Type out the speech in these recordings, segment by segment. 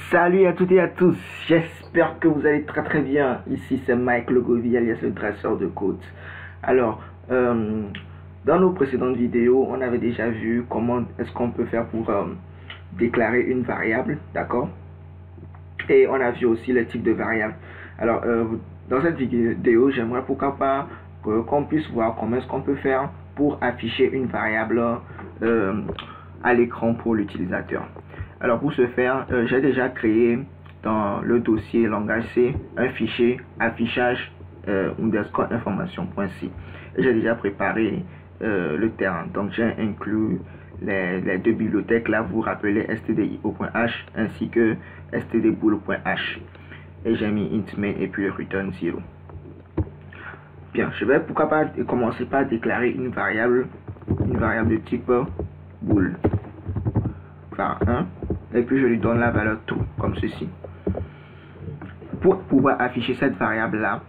Salut à toutes et à tous, j'espère que vous allez très bien. Ici c'est Mike Logovi alias le traceur de code. Alors, dans nos précédentes vidéos, on avait déjà vu comment est-ce qu'on peut faire pour déclarer une variable, d'accord? Et on a vu aussi le type de variable. Alors, dans cette vidéo, j'aimerais pourquoi pas qu'on puisse voir comment est-ce qu'on peut faire pour afficher une variable à l'écran pour l'utilisateur. Alors pour ce faire, j'ai déjà créé dans le dossier langage C un fichier affichage underscore information.c. J'ai déjà préparé le terrain. Donc j'ai inclus les deux bibliothèques là, vous rappelez stdio.h ainsi que stdbool.h. Et j'ai mis int main et puis le return 0. Bien, je vais pourquoi pas commencer par déclarer une variable de type bool var 1 et puis je lui donne la valeur true comme ceci. Pour pouvoir afficher cette variable là,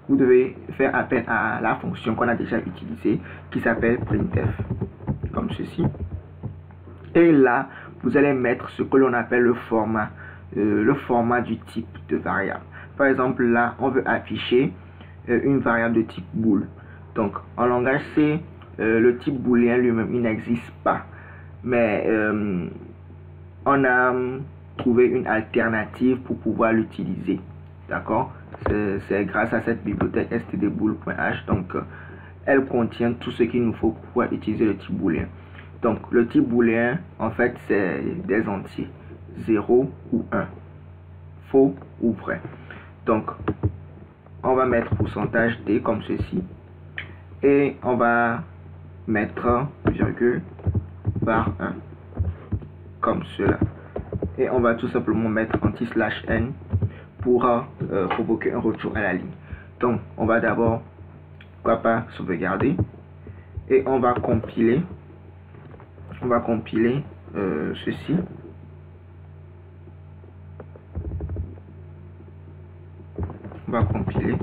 vous devez faire appel à la fonction qu'on a déjà utilisée qui s'appelle printf comme ceci. Et là vous allez mettre ce que l'on appelle le format du type de variable. Par exemple là on veut afficher une variable de type bool. Donc en langage C, le type booléen lui-même il n'existe pas, mais on a trouvé une alternative pour pouvoir l'utiliser, d'accord? C'est grâce à cette bibliothèque stdbool.h. Donc elle contient tout ce qu'il nous faut pour pouvoir utiliser le type booléen. Donc le type booléen en fait c'est des entiers, 0 ou 1, faux ou vrai. Donc on va mettre pourcentage d comme ceci et on va mettre virgule var 1 comme cela, et on va tout simplement mettre anti/n pour provoquer un retour à la ligne. Donc on va d'abord pourquoi pas sauvegarder et on va compiler ceci. On va compiler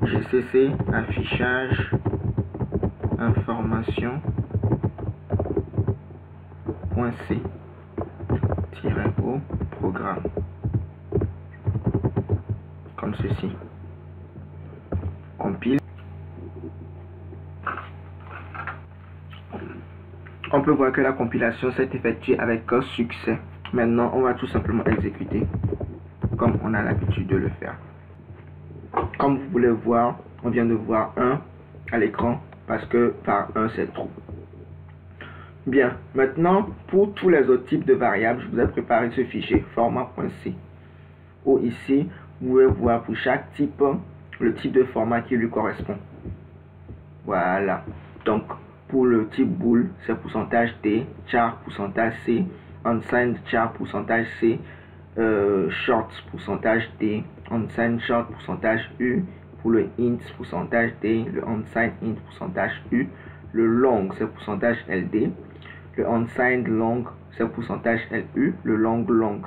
gcc affichage information .c -au programme comme ceci. Compile. On peut voir que la compilation s'est effectuée avec succès. Maintenant on va tout simplement exécuter comme on a l'habitude de le faire. Comme vous pouvez voir, on vient de voir 1 à l'écran parce que par 1 c'est true. Bien, maintenant pour tous les autres types de variables, je vous ai préparé ce fichier format.c où ici vous pouvez voir pour chaque type le type de format qui lui correspond. Voilà. Donc pour le type bool c'est pourcentage d, char pourcentage c, unsigned char pourcentage c, short pourcentage d, unsigned short pourcentage u, pour le int pourcentage d, le unsigned int pourcentage u, le long c'est pourcentage ld, le unsigned long c'est pourcentage lu, le long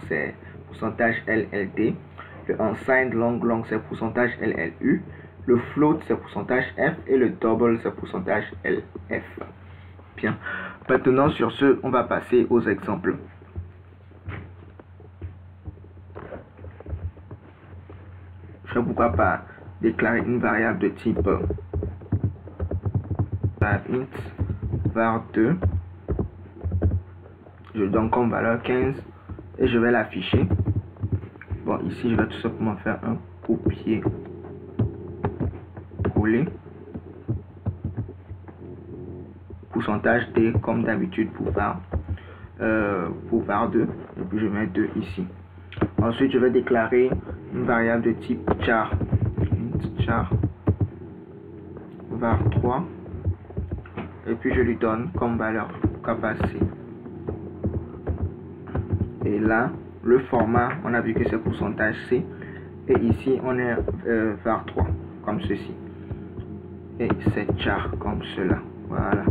c'est pourcentage lld, le unsigned long c'est pourcentage llu, le float c'est pourcentage f et le double c'est pourcentage lf. Bien, maintenant sur ce on va passer aux exemples. Je vais pourquoi pas déclarer une variable de type int var 2, je donne comme valeur 15 et je vais l'afficher. Bon, ici je vais tout simplement faire un copier coller pourcentage d comme d'habitude pour var 2 et puis je mets 2 ici. Ensuite je vais déclarer une variable de type char, int char var 3 et puis je lui donne comme valeur capacité. Et là le format on a vu que c'est pourcentage c et ici on est var 3 comme ceci et c'est char comme cela. Voilà.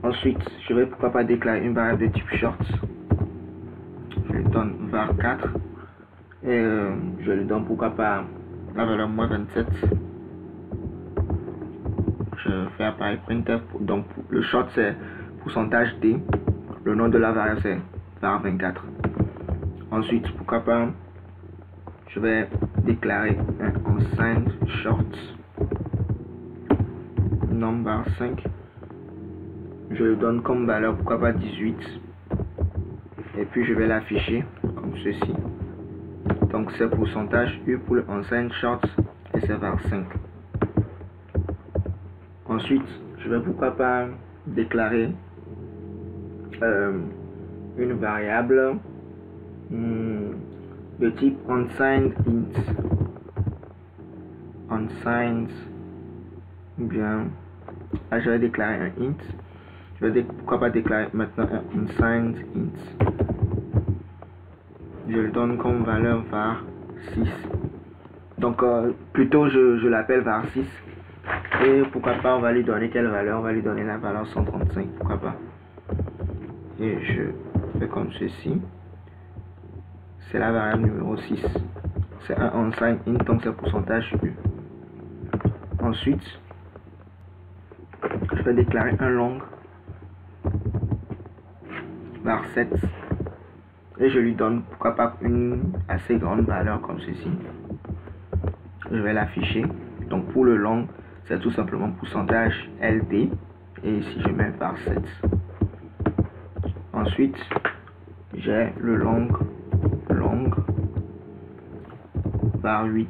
Ensuite je vais pourquoi pas déclarer une variable de type short, je lui donne var 4 et je lui donne pourquoi pas la valeur -27. Je fais appareil printf. Donc le short c'est pourcentage D. Le nom de la variable c'est var24. Ensuite, pourquoi pas, je vais déclarer un unsigned short number 5. Je le donne comme valeur, pourquoi pas 18. Et puis je vais l'afficher comme ceci. Donc c'est pourcentage U pour le unsigned short et c'est var5. Ensuite, je vais pourquoi pas déclarer une variable de type unsigned int. Unsigned, ou bien là je vais déclarer un int. Je vais pourquoi pas déclarer maintenant un unsigned int. Je le donne comme valeur var6. Donc plutôt je l'appelle var6. Et pourquoi pas on va lui donner quelle valeur? On va lui donner la valeur 135. Pourquoi pas? Et je fais comme ceci. C'est la variable numéro 6. C'est un unsigned int, donc c'est pourcentage U. Ensuite, je vais déclarer un long var7. Et je lui donne pourquoi pas une assez grande valeur comme ceci. Je vais l'afficher. Donc pour le long, c'est tout simplement pourcentage LD. Et ici je mets var7. Ensuite, j'ai le long var8.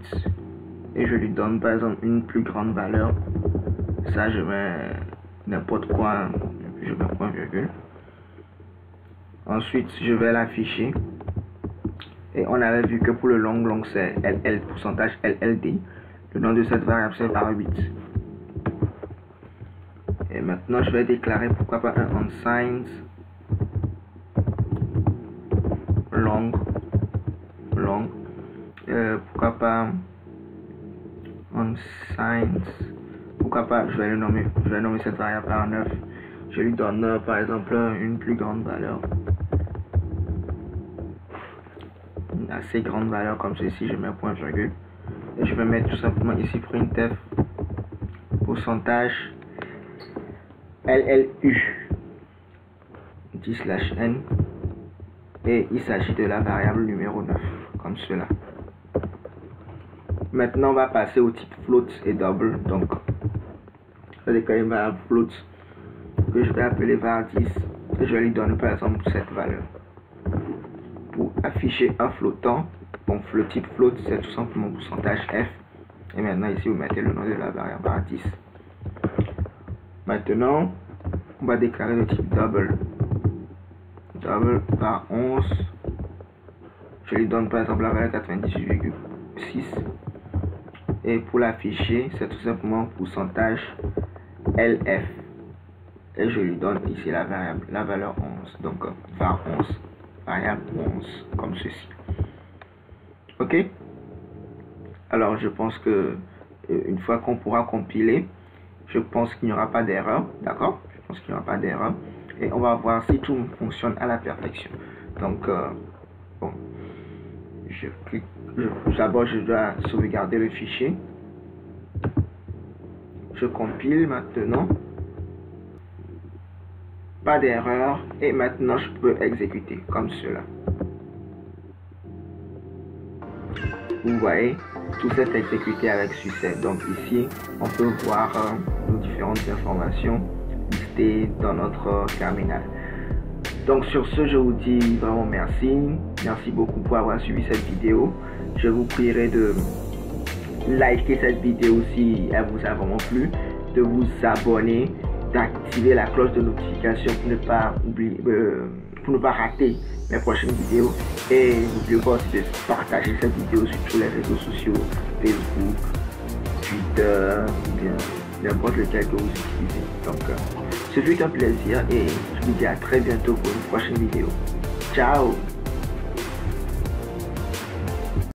Et je lui donne par exemple une plus grande valeur. Ça je mets n'importe quoi. Je mets point virgule. Ensuite, je vais l'afficher. Et on avait vu que pour le long c'est LL, pourcentage LLD. Le nom de cette variable c'est var8. Et maintenant, je vais déclarer pourquoi pas un unsigned long. Pourquoi pas unsigned. Pourquoi pas, je vais nommer cette variable var9. Je lui donne par exemple une plus grande valeur. Une assez grande valeur comme ceci, je mets un point virgule. Et je vais mettre tout simplement ici printf pourcentage LLU 10/n. Et il s'agit de la variable numéro 9, comme cela. Maintenant, on va passer au type float et double. Donc, je vais déclarer une variable float que je vais appeler var10. Et je vais lui donner par exemple cette valeur. Pour afficher un flottant, donc le type float, c'est tout simplement pourcentage F. Et maintenant, ici, vous mettez le nom de la variable var10. Maintenant, on va déclarer le type double. Double var11. Je lui donne par exemple la valeur 98,6. Et pour l'afficher, c'est tout simplement pourcentage LF. Et je lui donne ici la valeur 11. Donc var11, variable 11, comme ceci. Ok? Alors je pense que une fois qu'on pourra compiler, je pense qu'il n'y aura pas d'erreur. D'accord? Je pense qu'il n'y aura pas d'erreur. Et on va voir si tout fonctionne à la perfection. Donc, bon, d'abord je dois sauvegarder le fichier. Je compile maintenant. Pas d'erreur. Et maintenant je peux exécuter comme cela. Vous voyez, tout s'est exécuté avec succès. Donc ici, on peut voir nos différentes informations listées dans notre terminal. Donc sur ce, je vous dis vraiment merci. Merci beaucoup pour avoir suivi cette vidéo. Je vous prierai de liker cette vidéo si elle vous a vraiment plu, de vous abonner, d'activer la cloche de notification pour ne pas oublier, pour ne pas rater mes prochaines vidéos. Et n'oubliez pas aussi de partager cette vidéo sur tous les réseaux sociaux, Facebook, Twitter, bien n'importe lequel que vous utilisez. Donc ce fut un plaisir et je vous dis à très bientôt pour une prochaine vidéo. Ciao!